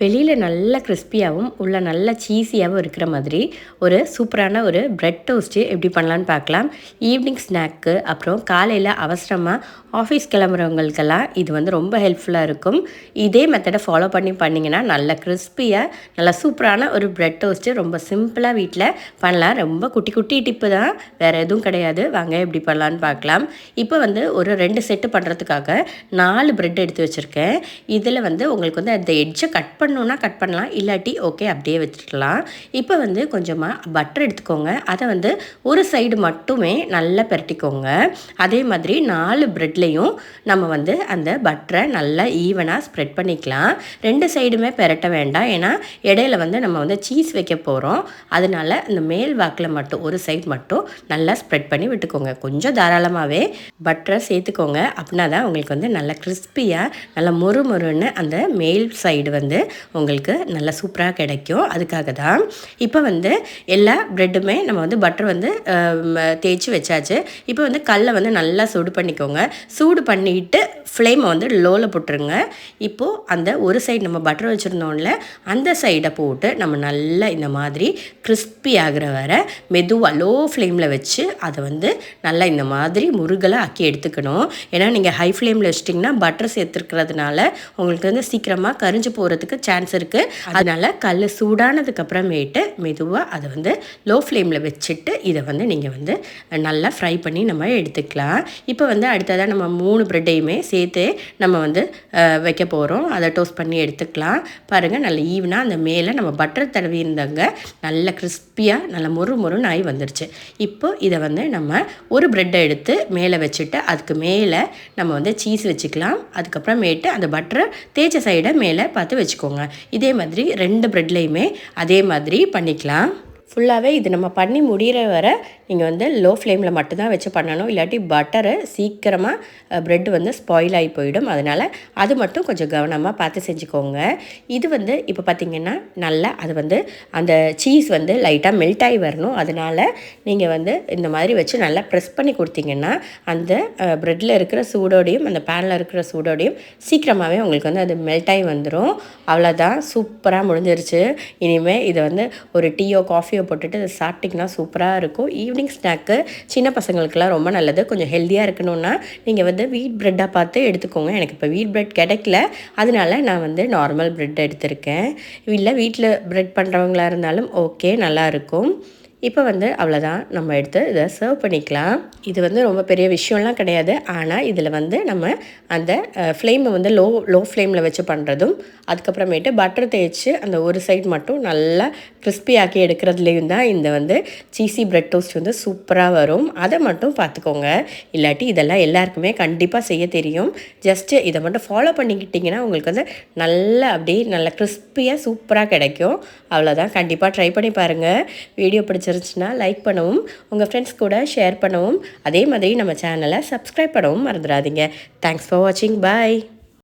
வெளியில் நல்ல கிறிஸ்பியாகவும் உள்ள நல்ல சீஸியாகவும் இருக்கிற மாதிரி ஒரு சூப்பரான ஒரு பிரெட் டோஸ்ட்டு எப்படி பண்ணலான்னு பார்க்கலாம். ஈவினிங் ஸ்நாக்கு, அப்புறம் காலையில் அவசரமாக ஆஃபீஸ் கிளம்புறவங்களுக்கெல்லாம் இது வந்து ரொம்ப ஹெல்ப்ஃபுல்லாக இருக்கும். இதே மெத்தடை ஃபாலோ பண்ணிங்கன்னா நல்ல கிறிஸ்பியாக நல்ல சூப்பரான ஒரு பிரெட் டோஸ்ட்டு ரொம்ப சிம்பிளாக வீட்டில் பண்ணலாம். ரொம்ப குட்டி குட்டி டிப்பு தான், வேறு எதுவும் கிடையாது. வாங்க எப்படி பண்ணலான்னு பார்க்கலாம். இப்போ வந்து ஒரு 2 செட்டு பண்ணுறதுக்காக 4 பிரெட் எடுத்து வச்சுருக்கேன். இதில் வந்து உங்களுக்கு வந்து அந்த எட்ஜை கட் பண்ணணுன்னா கட் பண்ணலாம், இல்லாட்டி ஓகே அப்படியே வச்சுக்கலாம். இப்போ வந்து கொஞ்சமாக பட்டர் எடுத்துக்கோங்க. அதை வந்து ஒரு சைடு மட்டுமே நல்லா பரட்டிக்கோங்க. அதே மாதிரி 4 ப்ரெட்லேயும் நம்ம வந்து அந்த பட்டரை நல்லா ஈவனாக ஸ்ப்ரெட் பண்ணிக்கலாம். 2 சைடுமே பெரட்ட வேண்டாம், ஏன்னா இடையில வந்து நம்ம வந்து சீஸ் வைக்க போகிறோம். அதனால இந்த மேல் வாக்கில் மட்டும் ஒரு சைடு மட்டும் நல்லா ஸ்ப்ரெட் பண்ணி விட்டுக்கோங்க. கொஞ்சம் தாராளமாகவே பட்டரை சேர்த்துக்கோங்க. அப்படின்னா தான் உங்களுக்கு வந்து நல்லா கிறிஸ்பியாக நல்லா மொறுன்னு அந்த மேல் சைடு வந்து உங்களுக்கு நல்லா சூப்பராக கிடைக்கும். அதுக்காக தான் இப்போ வந்து எல்லா ப்ரெட்டுமே நம்ம வந்து பட்டர் வந்து தேய்ச்சி வச்சாச்சு. இப்போ வந்து கல்லை வந்து நல்லா சூடு பண்ணிக்கோங்க. சூடு பண்ணிவிட்டு ஃப்ளேமை வந்து லோவில் போட்டுருங்க. இப்போது அந்த ஒரு சைடு நம்ம பட்டர் வச்சுருந்தோம்ல, அந்த சைடை போட்டு நம்ம நல்லா இந்த மாதிரி கிறிஸ்பி ஆகிற வரை மெதுவாக லோ ஃப்ளேமில் வச்சு அதை வந்து நல்லா இந்த மாதிரி முருகலாக ஆக்கி எடுத்துக்கணும். ஏன்னா நீங்கள் ஹை ஃப்ளேமில் வச்சிட்டிங்கன்னா பட்டர் சேர்த்துருக்கிறதுனால உங்களுக்கு வந்து சீக்கிரமாக கரிஞ்சு போகிறதுக்கு சான்ஸ் இருக்குது. அதனால் கல் சூடானதுக்கப்புறமேட்டு மெதுவாக அதை வந்து லோ ஃப்ளேமில் வச்சுட்டு இதை வந்து நீங்கள் வந்து நல்லா ஃப்ரை பண்ணி நம்ம எடுத்துக்கலாம். இப்போ வந்து அடுத்ததாக நம்ம 3 ப்ரெட்டையுமே சேர்த்து நம்ம வந்து வைக்க போகிறோம். அதை டோஸ்ட் பண்ணி எடுத்துக்கலாம். பாருங்கள், நல்ல ஈவனாக அந்த மேலே நம்ம பட்டர் தடவி இருந்தாங்க, நல்ல கிறிஸ்பியாக நல்ல மொறுன்னு ஆகி வந்துருச்சு. இப்போ இதை வந்து நம்ம ஒரு ப்ரெட்டை எடுத்து மேலே வச்சுட்டு அதுக்கு மேலே நம்ம வந்து சீஸ் வச்சுக்கலாம். அதுக்கப்புறமேட்டு அந்த பட்டரை தேய்ச்ச சைடை மேலே பார்த்து வச்சுக்கோங்க. இதே மாதிரி 2 ப்ரெட்லேயுமே அதே மாதிரி பண்ணிக்கலாம். ஃபுல்லாகவே இது நம்ம பண்ணி முடிகிற வரை நீங்கள் வந்து லோ ஃப்ளேமில் மட்டும்தான் வச்சு பண்ணணும், இல்லாட்டி பட்டரை சீக்கிரமாக ப்ரெட் வந்து ஸ்பாயில் ஆகி போயிடும். அதனால் அது மட்டும் கொஞ்சம் கவனமாக பார்த்து செஞ்சுக்கோங்க. இது வந்து இப்போ பார்த்திங்கன்னா நல்லா அது வந்து அந்த சீஸ் வந்து லைட்டாக மெல்ட் ஆகி வரணும். அதனால் நீங்கள் வந்து இந்த மாதிரி வச்சு நல்லா ப்ரெஸ் பண்ணி கொடுத்தீங்கன்னா அந்த ப்ரெட்டில் இருக்கிற சூடோடையும் அந்த பேனில் இருக்கிற சூடோடையும் சீக்கிரமாகவே உங்களுக்கு வந்து அது மெல்ட் ஆகி வந்துடும். அவ்வளோதான், சூப்பராக முடிஞ்சிருச்சு. இனிமேல் இதை வந்து ஒரு டீயோ காஃபியோ போட்டுட்டு இதை சாப்பிட்டிங்கன்னா சூப்பராக இருக்கும். ஈவினிங் ஸ்நாக்கு சின்ன பசங்களுக்கெல்லாம் ரொம்ப நல்லது. கொஞ்சம் ஹெல்த்தியாக இருக்கணும்னா நீங்கள் வந்து வீட் ப்ரெட்டாக பார்த்து எடுத்துக்கோங்க. எனக்கு இப்போ வீட் ப்ரெட் கிடைக்கல, அதனால நான் வந்து நார்மல் ப்ரெட் எடுத்திருக்கேன். இல்லை வீட்டில் ப்ரெட் பண்ணுறவங்களா இருந்தாலும் ஓகே, நல்லாயிருக்கும். இப்போ வந்து அவ்வளோதான், நம்ம எடுத்து இதை சர்வ் பண்ணிக்கலாம். இது வந்து ரொம்ப பெரிய விஷயம்லாம் கிடையாது. ஆனால் இதில் வந்து நம்ம அந்த ஃப்ளேமை வந்து லோ ஃப்ளேமில் வச்சு பண்ணுறதும், அதுக்கப்புறமேட்டு பட்டர் தேய்ச்சி அந்த ஒரு சைடு மட்டும் நல்லா கிறிஸ்பி ஆக்கி எடுக்கிறதுலேயும் தான் இந்த வந்து சீஸி பிரெட் டோஸ்ட் வந்து சூப்பராக வரும். அதை மட்டும் பார்த்துக்கோங்க, இல்லாட்டி இதெல்லாம் எல்லாருக்குமே கண்டிப்பாக செய்ய தெரியும். ஜஸ்ட்டு இதை மட்டும் ஃபாலோ பண்ணிக்கிட்டிங்கன்னா உங்களுக்கு வந்து நல்லா அப்படியே நல்லா கிறிஸ்பியாக சூப்பராக கிடைக்கும். அவ்வளோதான், கண்டிப்பாக ட்ரை பண்ணி பாருங்கள். வீடியோ பிடிச்சிருந்துச்சுன்னா லைக் பண்ணவும், உங்கள் ஃப்ரெண்ட்ஸ் கூட ஷேர் பண்ணவும், அதே மாதிரி நம்ம சேனலை சப்ஸ்கிரைப் பண்ணவும் மறந்துடாதீங்க. தேங்க்ஸ் ஃபார் வாட்சிங். பாய்.